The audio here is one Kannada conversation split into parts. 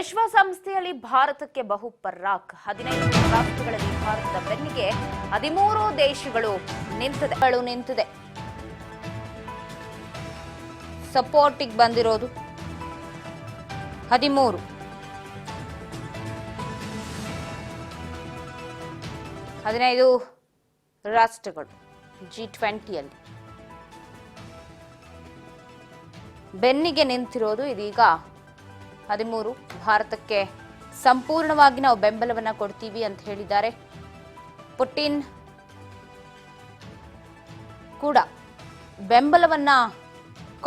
ವಿಶ್ವಸಂಸ್ಥೆಯಲ್ಲಿ ಭಾರತಕ್ಕೆ ಬಹು ಪರಾಕ್ 15 ರಾಷ್ಟ್ರಗಳಲ್ಲಿ ಭಾರತದ ಬೆನ್ನಿಗೆ 13 ದೇಶಗಳು ನಿಂತಿದೆ. ಸಪೋರ್ಟಿಗೆ ಬಂದಿರೋದು 13 15 ರಾಷ್ಟ್ರಗಳು G20ಯಲ್ಲಿ ಬೆನ್ನಿಗೆ ನಿಂತಿರೋದು ಇದೀಗ 13 ಭಾರತಕ್ಕೆ ಸಂಪೂರ್ಣವಾಗಿ ನಾವು ಬೆಂಬಲವನ್ನ ಕೊಡ್ತೀವಿ ಅಂತ ಹೇಳಿದ್ದಾರೆ. ಪುಟಿನ್ ಕೂಡ ಬೆಂಬಲವನ್ನ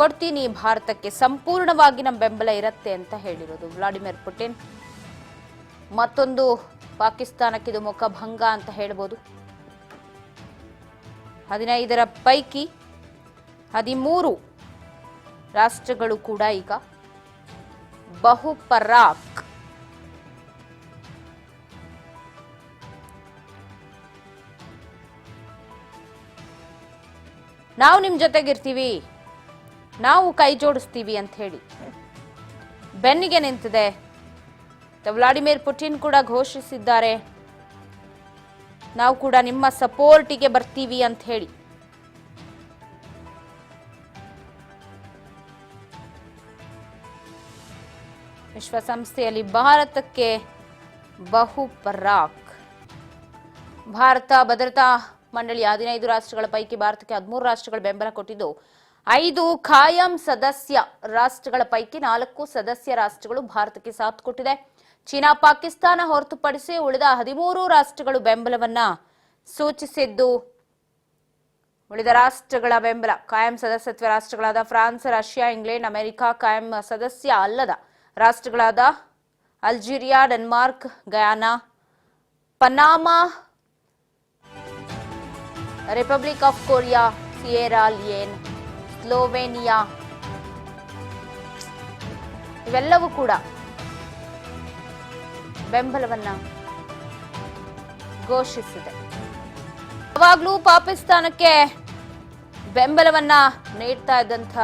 ಕೊಡ್ತೀನಿ, ಭಾರತಕ್ಕೆ ಸಂಪೂರ್ಣವಾಗಿ ನಮ್ಮ ಬೆಂಬಲ ಇರುತ್ತೆ ಅಂತ ಹೇಳಿರೋದು ವ್ಲಾಡಿಮಿರ್ ಪುಟಿನ್. ಮತ್ತೊಂದು ಪಾಕಿಸ್ತಾನಕ್ಕೆ ಇದು ಮುಖಭಂಗ ಅಂತ ಹೇಳ್ಬೋದು. 15ರ ಪೈಕಿ 13 ರಾಷ್ಟ್ರಗಳು ಕೂಡ ಈಗ ಬಹು ಪರಾಕ್. ನಾವು ನಿಮ್ ಜೊತೆಗಿರ್ತೀವಿ, ನಾವು ಕೈ ಜೋಡಿಸ್ತೀವಿ ಅಂತ ಹೇಳಿ ಬೆನ್ನಿಗೆ ನಿಂತಿದೆ. ವ್ಲಾಡಿಮಿರ್ ಪುಟಿನ್ ಕೂಡ ಘೋಷಿಸಿದ್ದಾರೆ, ನಾವು ಕೂಡ ನಿಮ್ಮ ಸಪೋರ್ಟಿಗೆ ಬರ್ತೀವಿ ಅಂತ ಹೇಳಿ. ವಿಶ್ವಸಂಸ್ಥೆಯಲ್ಲಿ ಭಾರತಕ್ಕೆ ಬಹು ಪರಾಕ್. ಭಾರತ ಭದ್ರತಾ ಮಂಡಳಿಯ 15 ರಾಷ್ಟ್ರಗಳ ಪೈಕಿ ಭಾರತಕ್ಕೆ 13 ರಾಷ್ಟ್ರಗಳು ಬೆಂಬಲ ಕೊಟ್ಟಿದ್ದು, 5 ಖಾಯಂ ಸದಸ್ಯ ರಾಷ್ಟ್ರಗಳ ಪೈಕಿ 4 ಸದಸ್ಯ ರಾಷ್ಟ್ರಗಳು ಭಾರತಕ್ಕೆ ಸಾಥ್ ಕೊಟ್ಟಿದೆ. ಚೀನಾ, ಪಾಕಿಸ್ತಾನ ಹೊರತುಪಡಿಸಿ ಉಳಿದ 13 ರಾಷ್ಟ್ರಗಳು ಬೆಂಬಲವನ್ನ ಸೂಚಿಸಿದ್ದು, ಉಳಿದ ರಾಷ್ಟ್ರಗಳ ಬೆಂಬಲ ಕಾಯಂ ಸದಸ್ಯತ್ವ ರಾಷ್ಟ್ರಗಳಾದ ಫ್ರಾನ್ಸ್, ರಷ್ಯಾ, ಇಂಗ್ಲೆಂಡ್, ಅಮೆರಿಕ, ಕಾಯಂ ಸದಸ್ಯ ಅಲ್ಲದ ರಾಷ್ಟ್ರಗಳಾದ Algeria, Denmark, Guyana, Panama, Republic of Korea, Sierra Leone, Slovenia ಇವೆಲ್ಲವೂ ಕೂಡ ಬೆಂಬಲವನ್ನ ಘೋಷಿಸಿದೆ. ಯಾವಾಗಲೂ ಪಾಕಿಸ್ತಾನಕ್ಕೆ ಬೆಂಬಲವನ್ನ ನೀಡ್ತಾ ಇದ್ದಂಥ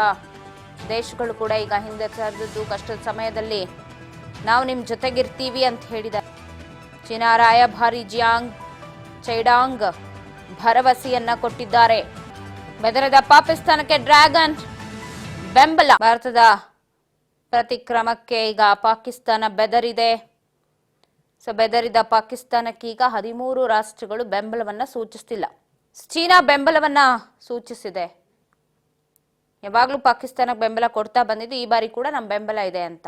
ದೇಶಗಳು ಕೂಡ ಈಗ ಹಿಂದೆ ಸರಿದದ್ದು, ಕಷ್ಟದ ಸಮಯದಲ್ಲಿ ನಾವು ನಿಮ್ಮ ಜೊತೆಗಿರ್ತೀವಿ ಅಂತ ಹೇಳಿದ್ದಾರೆ. ಚೀನಾ ರಾಯಭಾರಿ ಜಿಯಾಂಗ್ ಚೈಡಾಂಗ್ ಭರವಸೆಯನ್ನ ಕೊಟ್ಟಿದ್ದಾರೆ. ಬೆದರಿದ ಪಾಕಿಸ್ತಾನಕ್ಕೆ ಡ್ರ್ಯಾಗನ್ ಬೆಂಬಲ. ಭಾರತದ ಪ್ರತಿಕ್ರಮಕ್ಕೆ ಈಗ ಪಾಕಿಸ್ತಾನ ಬೆದರಿದೆ. ಬೆದರಿದ ಪಾಕಿಸ್ತಾನಕ್ಕೆ ಈಗ 13 ರಾಷ್ಟ್ರಗಳು ಬೆಂಬಲವನ್ನ ಸೂಚಿಸ್ತಿಲ್ಲ. ಚೀನಾ ಬೆಂಬಲವನ್ನ ಸೂಚಿಸಿದೆ. ಯಾವಾಗಲೂ ಪಾಕಿಸ್ತಾನಕ್ಕೆ ಬೆಂಬಲ ಕೊಡ್ತಾ ಬಂದಿದ್ದು, ಈ ಬಾರಿ ಕೂಡ ನಮ್ಮ ಬೆಂಬಲ ಇದೆ ಅಂತ.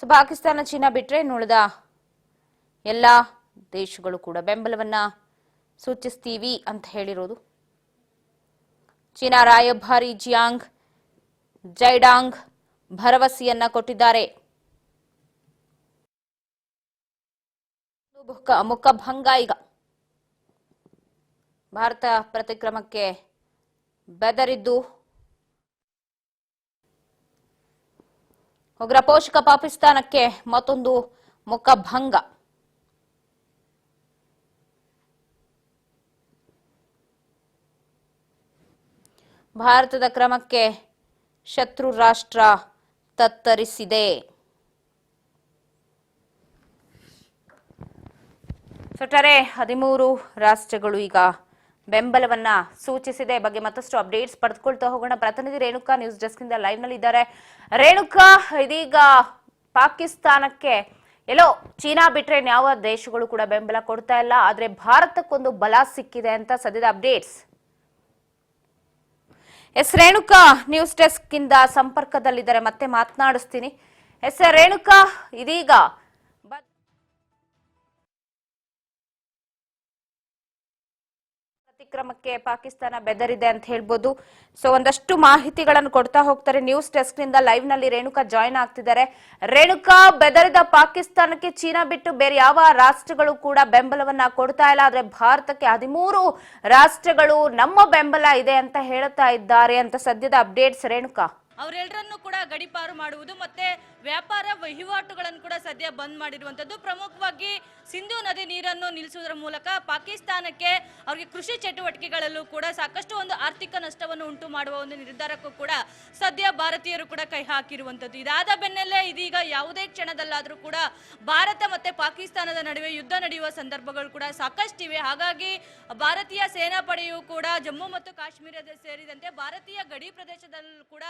ಪಾಕಿಸ್ತಾನ, ಚೀನಾ ಬಿಟ್ರೆ ಉಳಿದ ಎಲ್ಲ ದೇಶಗಳು ಕೂಡ ಬೆಂಬಲವನ್ನ ಸೂಚಿಸ್ತೀವಿ ಅಂತ ಹೇಳಿರೋದು. ಚೀನಾ ರಾಯಭಾರಿ ಜಿಯಾಂಗ್ ಜೈಡಾಂಗ್ ಭರವಸೆಯನ್ನ ಕೊಟ್ಟಿದ್ದಾರೆ. ಮುಖಭಂಗ ಈಗ ಭಾರತ ಪ್ರತಿಕ್ರಮಕ್ಕೆ ಬೆದರಿದ್ದು, ಉಗ್ರ ಪೋಷಕ ಪಾಕಿಸ್ತಾನಕ್ಕೆ ಮತ್ತೊಂದು ಮುಖಭಂಗ. ಭಾರತದ ಕ್ರಮಕ್ಕೆ ಶತ್ರು ರಾಷ್ಟ್ರ ತತ್ತರಿಸಿದೆ. ಒಟ್ಟಾರೆ 13 ರಾಷ್ಟ್ರಗಳು ಈಗ ಬೆಂಬಲವನ್ನ ಸೂಚಿಸಿದೆ. ಬಗ್ಗೆ ಮತ್ತಷ್ಟು ಅಪ್ಡೇಟ್ಸ್ ಪಡೆದುಕೊಳ್ತಾ ಹೋಗೋಣ. ಪ್ರತಿನಿಧಿ ರೇಣುಕಾ ನ್ಯೂಸ್ ಡೆಸ್ಕ್ ಇಂದ ಲೈವ್ ನಲ್ಲಿ ಇದ್ದಾರೆ. ರೇಣುಕಾ, ಇದೀಗ ಪಾಕಿಸ್ತಾನಕ್ಕೆ ಎಲ್ಲೋ ಚೀನಾ ಬಿಟ್ರೆ ಯಾವ ದೇಶಗಳು ಕೂಡ ಬೆಂಬಲ ಕೊಡ್ತಾ ಇಲ್ಲ, ಆದ್ರೆ ಭಾರತಕ್ಕೊಂದು ಬಲ ಸಿಕ್ಕಿದೆ ಅಂತ ಸದ್ಯದ ಅಪ್ಡೇಟ್ಸ್. ರೇಣುಕಾ ನ್ಯೂಸ್ ಡೆಸ್ಕ್ ಇಂದ ಸಂಪರ್ಕದಲ್ಲಿದ್ದಾರೆ, ಮತ್ತೆ ಮಾತನಾಡಿಸ್ತೀನಿ. ರೇಣುಕಾ, ಇದೀಗ ಪ್ರತಿಕ್ರಮಕ್ಕೆ ಪಾಕಿಸ್ತಾನ ಬೆದರಿದೆ ಅಂತ ಹೇಳ್ಬೋದು. ಒಂದಷ್ಟು ಮಾಹಿತಿಗಳನ್ನು ಕೊಡ್ತಾ ಹೋಗ್ತಾರೆ. ನ್ಯೂಸ್ ಡೆಸ್ಕ್ ನಿಂದ ಲೈವ್ ನಲ್ಲಿ ರೇಣುಕಾ ಜಾಯಿನ್ ಆಗ್ತಿದ್ದಾರೆ. ರೇಣುಕಾ, ಬೆದರಿದ ಪಾಕಿಸ್ತಾನಕ್ಕೆ ಚೀನಾ ಬಿಟ್ಟು ಬೇರೆ ಯಾವ ರಾಷ್ಟ್ರಗಳು ಕೂಡ ಬೆಂಬಲವನ್ನ ಕೊಡ್ತಾ ಇಲ್ಲ, ಆದ್ರೆ ಭಾರತಕ್ಕೆ 13 ರಾಷ್ಟ್ರಗಳು ನಮ್ಮ ಬೆಂಬಲ ಇದೆ ಅಂತ ಹೇಳ್ತಾ ಇದ್ದಾರೆ ಅಂತ ಸದ್ಯದ ಅಪ್ಡೇಟ್ಸ್. ರೇಣುಕಾ. ಅವರೆಲ್ಲರನ್ನು ಕೂಡ ಗಡೀಪಾರು ಮಾಡುವುದು ಮತ್ತೆ ವ್ಯಾಪಾರ ವಹಿವಾಟುಗಳನ್ನು ಕೂಡ ಸದ್ಯ ಬಂದ್ ಮಾಡಿರುವಂತದ್ದು. ಪ್ರಮುಖವಾಗಿ ಸಿಂಧೂ ನದಿ ನೀರನ್ನು ನಿಲ್ಲಿಸುವುದರ ಮೂಲಕ ಪಾಕಿಸ್ತಾನಕ್ಕೆ ಅವರಿಗೆ ಕೃಷಿ ಚಟುವಟಿಕೆಗಳಲ್ಲೂ ಕೂಡ ಸಾಕಷ್ಟು ಒಂದು ಆರ್ಥಿಕ ನಷ್ಟವನ್ನು ಉಂಟು ಮಾಡುವ ಒಂದು ನಿರ್ಧಾರಕ್ಕೂ ಕೂಡ ಸದ್ಯ ಭಾರತೀಯರು ಕೂಡ ಕೈ ಹಾಕಿರುವಂತದ್ದು. ಇದಾದ ಬೆನ್ನಲ್ಲೇ ಇದೀಗ ಯಾವುದೇ ಕ್ಷಣದಲ್ಲಾದರೂ ಕೂಡ ಭಾರತ ಮತ್ತೆ ಪಾಕಿಸ್ತಾನದ ನಡುವೆ ಯುದ್ಧ ನಡೆಯುವ ಸಂದರ್ಭಗಳು ಕೂಡ ಸಾಕಷ್ಟಿವೆ. ಹಾಗಾಗಿ ಭಾರತೀಯ ಸೇನಾ ಪಡೆಯು ಕೂಡ ಜಮ್ಮು ಮತ್ತು ಕಾಶ್ಮೀರದ ಸೇರಿದಂತೆ ಭಾರತೀಯ ಗಡಿ ಪ್ರದೇಶದಲ್ಲೂ ಕೂಡ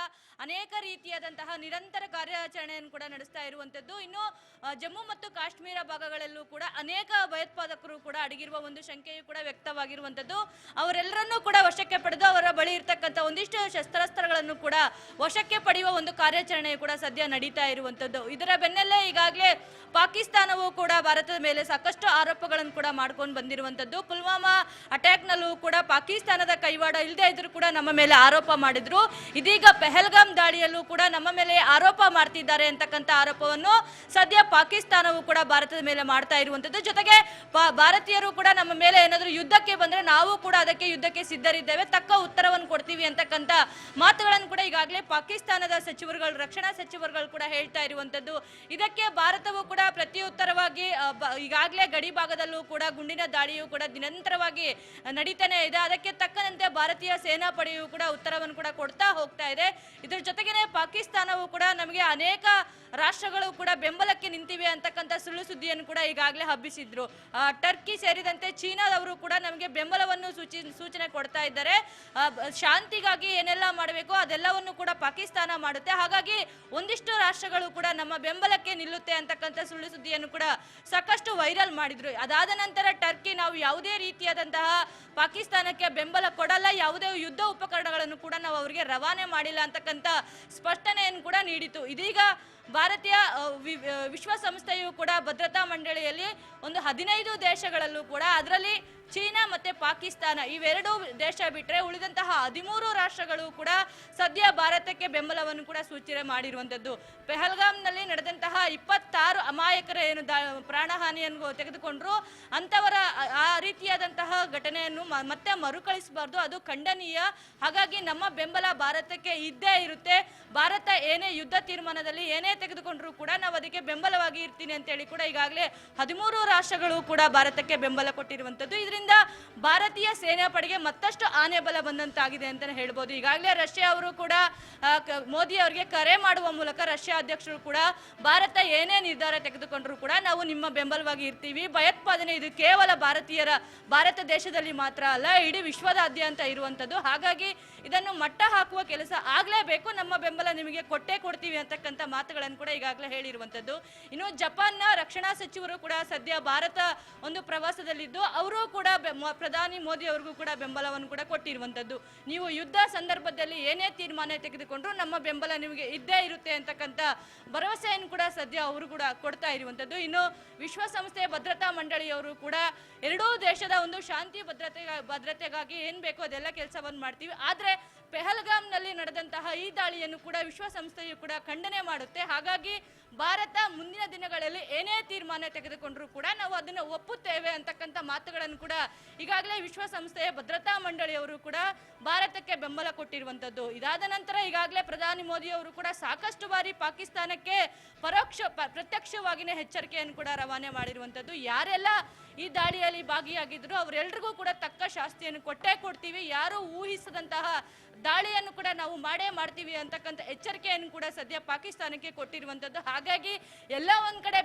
ಅನೇಕ ರೀತಿಯಾದಂತಹ ನಿರಂತರ ಕಾರ್ಯಾಚರಣೆಯನ್ನು ಕೂಡ ನಡೆಸ್ತಾ ಇರುವಂತದ್ದು. ಇನ್ನು ಜಮ್ಮು ಮತ್ತು ಕಾಶ್ಮೀರ ಭಾಗಗಳಲ್ಲೂ ಕೂಡ ಅನೇಕ ಭಯೋತ್ಪಾದಕರು ಕೂಡ ಅಡಗಿರುವ ಒಂದು ಶಂಕೆಯು ಕೂಡ ವ್ಯಕ್ತವಾಗಿರುವಂತದ್ದು. ಅವರೆಲ್ಲರನ್ನೂ ಕೂಡ ವಶಕ್ಕೆ ಪಡೆದು ಅವರ ಬಳಿ ಇರ್ತಕ್ಕಂಥ ಒಂದಿಷ್ಟು ಶಸ್ತ್ರಾಸ್ತ್ರಗಳನ್ನು ಕೂಡ ವಶಕ್ಕೆ ಪಡೆಯುವ ಒಂದು ಕಾರ್ಯಾಚರಣೆಯು ಕೂಡ ಸದ್ಯ ನಡೀತಾ ಇರುವಂತದ್ದು. ಇದರ ಬೆನ್ನಲ್ಲೇ ಈಗಾಗಲೇ ಪಾಕಿಸ್ತಾನವು ಕೂಡ ಭಾರತದ ಮೇಲೆ ಸಾಕಷ್ಟು ಆರೋಪಗಳನ್ನು ಕೂಡ ಮಾಡ್ಕೊಂಡು ಬಂದಿರುವಂತದ್ದು. ಪುಲ್ವಾಮಾ ಅಟ್ಯಾಕ್ ನಲ್ಲೂ ಕೂಡ ಪಾಕಿಸ್ತಾನದ ಕೈವಾಡ ಇಲ್ಲದೆ ಇದ್ರೂ ಕೂಡ ನಮ್ಮ ಮೇಲೆ ಆರೋಪ ಮಾಡಿದ್ರು. ಇದೀಗ ಪೆಹಲ್ಗಾಮ್ ದಾಳಿಯಲ್ಲೂ ಕೂಡ ನಮ್ಮ ಮೇಲೆ ಆರೋಪ ಮಾಡ್ತಿದ್ದಾರೆ ಅಂತಕ್ಕಂಥ ಆರೋಪವನ್ನು ಸದ್ಯ ಪಾಕಿಸ್ತಾನವು ಕೂಡ ಭಾರತದ ಮೇಲೆ ಮಾಡ್ತಾ ಇರುವಂತದ್ದು. ಜೊತೆಗೆ ಭಾರತೀಯರು ಕೂಡ ನಮ್ಮ ಮೇಲೆ ಏನಾದರೂ ಯುದ್ಧಕ್ಕೆ ಬಂದ್ರೆ ನಾವು ಕೂಡ ಅದಕ್ಕೆ ಯುದ್ಧಕ್ಕೆ ಸಿದ್ಧರಿದ್ದೇವೆ, ತಕ್ಕ ಉತ್ತರವನ್ನು ಕೊಡ್ತೀವಿ ಅಂತಕ್ಕಂಥ ಮಾತುಗಳನ್ನು ಕೂಡ ಈಗಾಗಲೇ ಪಾಕಿಸ್ತಾನದ ಸಚಿವರುಗಳು, ರಕ್ಷಣಾ ಸಚಿವರುಗಳು ಕೂಡ ಹೇಳ್ತಾ ಇರುವಂತದ್ದು. ಇದಕ್ಕೆ ಭಾರತವು ಕೂಡ ಪ್ರತ್ಯುತ್ತರವಾಗಿ ಈಗಾಗಲೇ ಗಡಿ ಭಾಗದಲ್ಲೂ ಕೂಡ ಗುಂಡಿನ ದಾಳಿಯು ಕೂಡ ನಿರಂತರವಾಗಿ ನಡೀತಾನೆ ಇದೆ. ಅದಕ್ಕೆ ತಕ್ಕಂತೆ ಭಾರತೀಯ ಸೇನಾ ಪಡೆಯು ಕೂಡ ಉತ್ತರವನ್ನು ಕೂಡ ಕೊಡ್ತಾ ಹೋಗ್ತಾ ಇದೆ. ಇದರ ಜೊತೆಗೇನೆ ಪಾಕಿಸ್ತಾನವು ಕೂಡ ನಮಗೆ ಅನೇಕ ರಾಷ್ಟ್ರಗಳು ಕೂಡ ಬೆಂಬಲಕ್ಕೆ ನಿಂತಿವೆ ಅಂತಕ್ಕಂಥ ಸುಳ್ಳು ಸುದ್ದಿಯನ್ನು ಕೂಡ ಈಗಾಗಲೇ ಹಬ್ಬಿಸಿದ್ರು. ಟರ್ಕಿ ಸೇರಿದಂತೆ ಚೀನಾದವರು ಕೂಡ ನಮಗೆ ಬೆಂಬಲವನ್ನು ಸೂಚನೆ ಕೊಡ್ತಾ ಇದ್ದಾರೆ. ಶಾಂತಿಗಾಗಿ ಏನೆಲ್ಲ ಮಾಡಬೇಕು ಅದೆಲ್ಲವನ್ನು ಕೂಡ ಪಾಕಿಸ್ತಾನ ಮಾಡುತ್ತೆ. ಹಾಗಾಗಿ ಒಂದಿಷ್ಟು ರಾಷ್ಟ್ರಗಳು ಕೂಡ ನಮ್ಮ ಬೆಂಬಲಕ್ಕೆ ನಿಲ್ಲುತ್ತೆ ಅಂತಕ್ಕಂಥ ಸುಳ್ಳು ಸುದ್ದಿಯನ್ನು ಕೂಡ ಸಾಕಷ್ಟು ವೈರಲ್ ಮಾಡಿದ್ರು. ಅದಾದ ನಂತರ ಟರ್ಕಿ ನಾವು ಯಾವುದೇ ರೀತಿಯಾದಂತಹ ಪಾಕಿಸ್ತಾನಕ್ಕೆ ಬೆಂಬಲ ಕೊಡಲ್ಲ, ಯಾವುದೇ ಯುದ್ಧ ಉಪಕರಣಗಳನ್ನು ಕೂಡ ನಾವು ಅವರಿಗೆ ರವಾನೆ ಮಾಡಿಲ್ಲ ಅಂತಕ್ಕಂಥ ಸ್ಪಷ್ಟನೆಯನ್ನು ಕೂಡ ನೀಡಿತು. ಇದೀಗ ಭಾರತೀಯ ವಿಶ್ವಸಂಸ್ಥೆಯು ಕೂಡ ಭದ್ರತಾ ಮಂಡಳಿಯಲ್ಲಿ ಒಂದು 15 ದೇಶಗಳಲ್ಲೂ ಕೂಡ, ಅದರಲ್ಲಿ ಚೀನಾ ಮತ್ತೆ ಪಾಕಿಸ್ತಾನ ಇವೆರಡು ದೇಶ ಬಿಟ್ಟರೆ ಉಳಿದಂತಹ 13 ರಾಷ್ಟ್ರಗಳು ಕೂಡ ಸದ್ಯ ಭಾರತಕ್ಕೆ ಬೆಂಬಲವನ್ನು ಕೂಡ ಸೂಚನೆ ಮಾಡಿರುವಂತದ್ದು. ಪೆಹಲ್ಗಾಮ್ನಲ್ಲಿ ನಡೆದಂತಹ 26 ಅಮಾಯಕರ ಏನು ಪ್ರಾಣಹಾನಿಯನ್ನು ತೆಗೆದುಕೊಂಡ್ರು ಅಂತವರ ಆ ರೀತಿಯಾದಂತಹ ಘಟನೆಯನ್ನು ಮತ್ತೆ ಮರುಕಳಿಸಬಾರ್ದು, ಅದು ಖಂಡನೀಯ. ಹಾಗಾಗಿ ನಮ್ಮ ಬೆಂಬಲ ಭಾರತಕ್ಕೆ ಇದ್ದೇ ಇರುತ್ತೆ. ಭಾರತ ಏನೇ ಯುದ್ಧ ತೀರ್ಮಾನದಲ್ಲಿ ಏನೇ ತೆಗೆದುಕೊಂಡ್ರು ಕೂಡ ನಾವು ಅದಕ್ಕೆ ಬೆಂಬಲವಾಗಿ ಇರ್ತೀನಿ ಅಂತೇಳಿ ಕೂಡ ಈಗಾಗಲೇ 13 ರಾಷ್ಟ್ರಗಳು ಕೂಡ ಭಾರತಕ್ಕೆ ಬೆಂಬಲ ಕೊಟ್ಟಿರುವಂತದ್ದು. ಇದರಿಂದ ಭಾರತೀಯ ಸೇನಾ ಪಡೆಗೆ ಮತ್ತಷ್ಟು ಆನೆ ಬಲ ಬಂದಂತಾಗಿದೆ ಅಂತಾನೆ ಹೇಳ್ಬೋದು. ಈಗಾಗಲೇ ರಷ್ಯಾ ಅವರು ಕೂಡ ಮೋದಿ ಅವರಿಗೆ ಕರೆ ಮಾಡುವ ಮೂಲಕ ರಷ್ಯಾ ಅಧ್ಯಕ್ಷರು ಕೂಡ ಭಾರತ ಏನೇ ನಿರ್ಧಾರ ತೆಗೆದುಕೊಂಡ್ರು ಕೂಡ ನಾವು ನಿಮ್ಮ ಬೆಂಬಲವಾಗಿ ಇರ್ತೀವಿ, ಭಯೋತ್ಪಾದನೆ ಇದು ಕೇವಲ ಭಾರತ ದೇಶದಲ್ಲಿ ಮಾತ್ರ ಅಲ್ಲ, ಇಡೀ ವಿಶ್ವದಾದ್ಯಂತ ಇರುವಂತದ್ದು. ಹಾಗಾಗಿ ಇದನ್ನು ಮಟ್ಟ ಹಾಕುವ ಕೆಲಸ ಆಗ್ಲೇಬೇಕು, ನಮ್ಮ ಬೆಂಬಲ ನಿಮಗೆ ಕೊಟ್ಟೇ ಕೊಡ್ತೀವಿ ಅಂತಕ್ಕಂಥ ಮಾತುಗಳನ್ನು ಕೂಡ ಈಗಾಗಲೇ ಹೇಳಿರುವಂತದ್ದು. ಇನ್ನು ಜಪಾನ್ನ ರಕ್ಷಣಾ ಸಚಿವರು ಕೂಡ ಸದ್ಯ ಭಾರತ ಒಂದು ಪ್ರವಾಸದಲ್ಲಿದ್ದು ಅವರು ಕೂಡ ಪ್ರಧಾನಿ ಮೋದಿ ಅವರಿಗೂ ಕೂಡ ಬೆಂಬಲವನ್ನು ಕೂಡ ಕೊಟ್ಟಿರುವಂತದ್ದು. ನೀವು ಯುದ್ಧ ಸಂದರ್ಭದಲ್ಲಿ ಏನೇ ತೀರ್ಮಾನ ತೆಗೆದುಕೊಂಡ್ರು ನಮ್ಮ ಬೆಂಬಲ ನಿಮಗೆ ಇದ್ದೇ ಇರುತ್ತೆ ಅಂತಕ್ಕಂಥ ಭರವಸೆಯನ್ನು ಕೂಡ ಸದ್ಯ ಅವರು ಕೂಡ ಕೊಡ್ತಾ ಇರುವಂತದ್ದು. ಇನ್ನು ವಿಶ್ವಸಂಸ್ಥೆಯ ಭದ್ರತಾ ಮಂಡಳಿಯವರು ಕೂಡ ಎರಡೂ ದೇಶದ ಒಂದು ಶಾಂತಿ ಭದ್ರತೆಗಾಗಿ ಏನ್ ಬೇಕೋ ಅದೆಲ್ಲ ಕೆಲಸವನ್ನು ಮಾಡ್ತೀವಿ, ಆದ್ರೆ ಪೆಹಲ್ಗಾಮ್ನಲ್ಲಿ ನಡೆದಂತಹ ಈ ದಾಳಿಯನ್ನು ಕೂಡ ವಿಶ್ವಸಂಸ್ಥೆಯು ಕೂಡ ಖಂಡನೆ ಮಾಡುತ್ತೆ. ಹಾಗಾಗಿ ಭಾರತ ಮುಂದಿನ ದಿನಗಳಲ್ಲಿ ಏನೇ ತೀರ್ಮಾನ ತೆಗೆದುಕೊಂಡ್ರು ಕೂಡ ನಾವು ಅದನ್ನು ಒಪ್ಪುತ್ತೇವೆ ಅಂತಕ್ಕಂಥ ಮಾತುಗಳನ್ನು ಕೂಡ ಈಗಾಗಲೇ ವಿಶ್ವಸಂಸ್ಥೆಯ ಭದ್ರತಾ ಮಂಡಳಿಯವರು ಕೂಡ ಭಾರತಕ್ಕೆ ಬೆಂಬಲ ಕೊಟ್ಟಿರುವಂತದ್ದು. ಇದಾದ ನಂತರ ಈಗಾಗಲೇ ಪ್ರಧಾನಿ ಮೋದಿ ಅವರು ಕೂಡ ಸಾಕಷ್ಟು ಬಾರಿ ಪಾಕಿಸ್ತಾನಕ್ಕೆ ಪ್ರತ್ಯಕ್ಷವಾಗಿನೇ ಎಚ್ಚರಿಕೆಯನ್ನು ಕೂಡ ರವಾನೆ ಮಾಡಿರುವಂತದ್ದು. ಯಾರೆಲ್ಲ ಈ ದಾಳಿಯಲ್ಲಿ ಭಾಗಿಯಾಗಿದ್ರು ಅವರೆಲ್ಲರಿಗೂ ಕೂಡ ತಕ್ಕ ಶಾಸ್ತಿಯನ್ನು ಕೊಟ್ಟೇ ಕೊಡ್ತೀವಿ, ಯಾರು ಊಹಿಸದಂತಹ ದಾಳಿಯನ್ನು ಕೂಡ ನಾವು ಮಾಡೇ ಮಾಡ್ತೀವಿ ಅಂತಕ್ಕಂಥ ಎಚ್ಚರಿಕೆಯನ್ನು ಕೂಡ ಸದ್ಯ ಪಾಕಿಸ್ತಾನಕ್ಕೆ ಕೊಟ್ಟಿರುವಂತದ್ದು. ಹಾಗಾಗಿ ಎಲ್ಲ ಒಂದ್ ಕಡೆ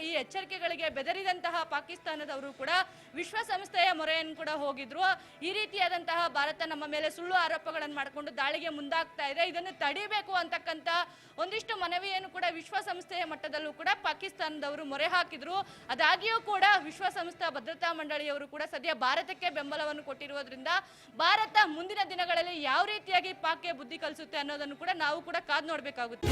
ಈ ಎಚ್ಚರಿಕೆಗಳಿಗೆ ಬೆದರಿದಂತಹ ಪಾಕಿಸ್ತಾನದವರು ಕೂಡ ವಿಶ್ವಸಂಸ್ಥೆಯ ಮೊರೆಯನ್ನು ಕೂಡ ಹೋಗಿದ್ರು. ಈ ರೀತಿಯಾದಂತಹ ಭಾರತ ನಮ್ಮ ಮೇಲೆ ಸುಳ್ಳು ಆರೋಪಗಳನ್ನು ಮಾಡಿಕೊಂಡು ದಾಳಿಗೆ ಮುಂದಾಗ್ತಾ ಇದೆ, ಇದನ್ನು ತಡಿಬೇಕು ಅಂತಕ್ಕಂಥ ಒಂದಿಷ್ಟು ಮನವಿಯನ್ನು ಕೂಡ ವಿಶ್ವಸಂಸ್ಥೆಯ ಮಟ್ಟದಲ್ಲೂ ಕೂಡ ಪಾಕಿಸ್ತಾನದವರು ಮೊರೆ ಹಾಕಿದ್ರು. ಅದಾಗಿಯೂ ಕೂಡ ವಿಶ್ವಸಂಸ್ಥೆಯ ಭದ್ರತಾ ಮಂಡಳಿಯವರು ಕೂಡ ಸದ್ಯ ಭಾರತಕ್ಕೆ ಬೆಂಬಲವನ್ನು ಕೊಟ್ಟಿರುವುದರಿಂದ ಭಾರತ ಮುಂದಿನ ದಿನಗಳಲ್ಲಿ ಯಾವ ರೀತಿಯಾಗಿ ಪಾಕ್ಗೆ ಬುದ್ಧಿ ಕಲಿಸುತ್ತೆ ಅನ್ನೋದನ್ನು ಕೂಡ ನಾವು ಕೂಡ ಕಾದು ನೋಡಬೇಕಾಗುತ್ತೆ.